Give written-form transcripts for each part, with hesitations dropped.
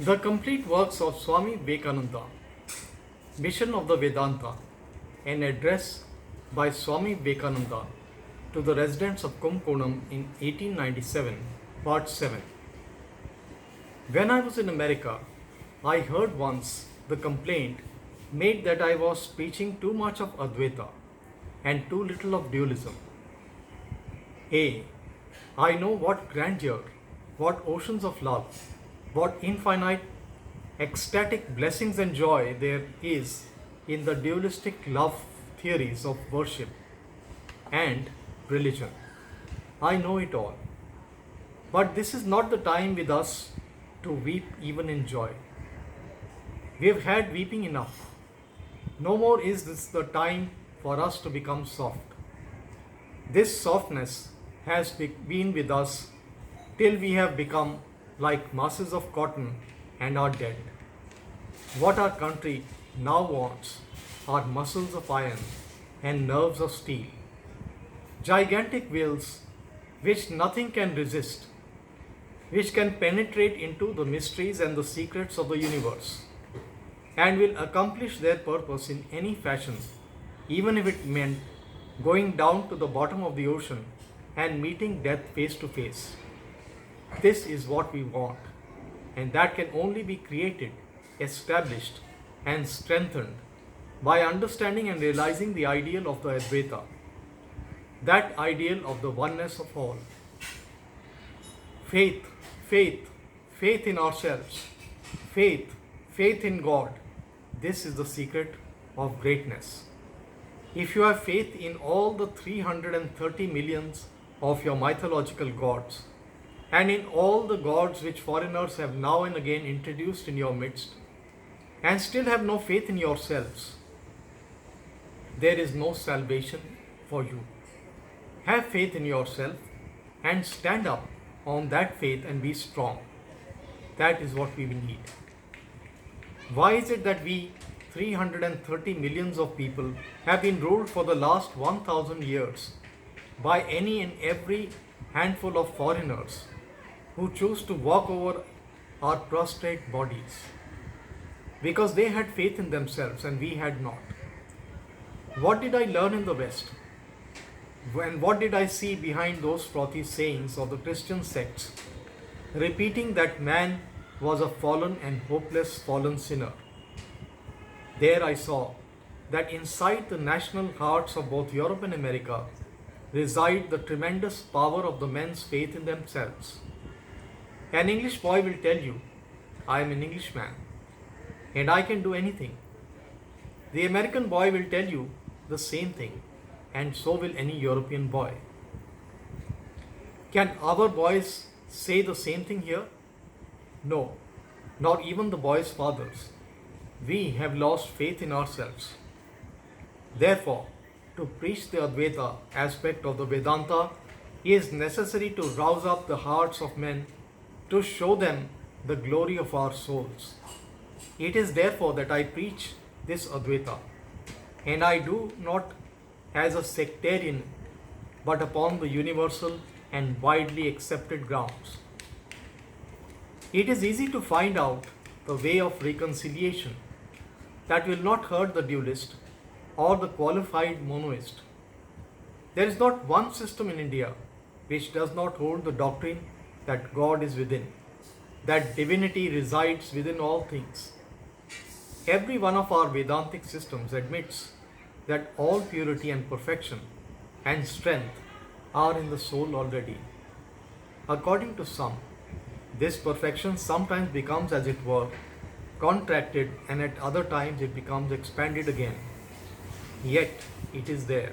The complete works of Swami Vivekananda, Mission of the Vedanta, an address by Swami Vivekananda to the residents of Kumkonam in 1897, Part 7. When I was in America, I heard once the complaint made that I was preaching too much of Advaita and too little of dualism. I know what grandeur, what oceans of love, what infinite ecstatic blessings and joy there is in the dualistic love theories of worship and religion. I know it all. But this is not the time with us to weep even in joy. We have had weeping enough. No more is this the time for us to become soft. This softness has been with us till we have become like masses of cotton and are dead. What our country now wants are muscles of iron and nerves of steel, gigantic wills which nothing can resist, which can penetrate into the mysteries and the secrets of the universe, and will accomplish their purpose in any fashion, even if it meant going down to the bottom of the ocean and meeting death face to face. This is what we want, and that can only be created, established, and strengthened by understanding and realizing the ideal of the Advaita, that ideal of the oneness of all. Faith, faith, faith in ourselves, faith in God. This is the secret of greatness. If you have faith in all the 330 millions of your mythological gods, and in all the gods which foreigners have now and again introduced in your midst, and still have no faith in yourselves, there is no salvation for you. Have faith in yourself and stand up on that faith and be strong. That is what we need. Why is it that we 330 millions of people have been ruled for the last 1000 years by any and every handful of foreigners who choose to walk over our prostrate bodies? Because they had faith in themselves and we had not. What did I learn in the West? And what did I see behind those frothy sayings of the Christian sects, repeating that man was a fallen and hopeless fallen sinner? There I saw that inside the national hearts of both Europe and America reside the tremendous power of the men's faith in themselves. An English boy will tell you, I am an Englishman and I can do anything. The American boy will tell you the same thing, and so will any European boy. Can our boys say the same thing here? No, nor even the boys' fathers. We have lost faith in ourselves. Therefore, to preach the Advaita aspect of the Vedanta is necessary to rouse up the hearts of men, to show them the glory of our souls. It is therefore that I preach this Advaita, and I do not as a sectarian, but upon the universal and widely accepted grounds. It is easy to find out the way of reconciliation that will not hurt the dualist or the qualified monoist. There is not one system in India which does not hold the doctrine that God is within, that divinity resides within all things. Every one of our Vedantic systems admits that all purity and perfection and strength are in the soul already. According to some, this perfection sometimes becomes, as it were, contracted, and at other times it becomes expanded again. Yet it is there.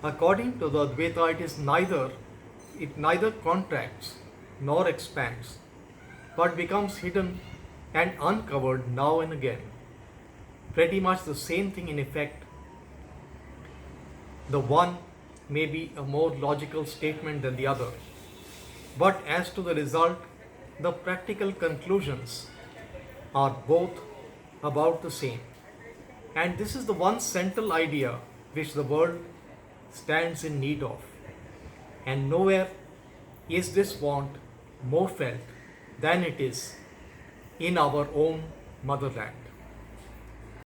According to the Advaita, it neither contracts nor expands, but becomes hidden and uncovered now and again. Pretty much the same thing in effect. The one may be a more logical statement than the other, but as to the result, the practical conclusions are both about the same. And this is the one central idea which the world stands in need of. And nowhere is this want more felt than it is in our own motherland.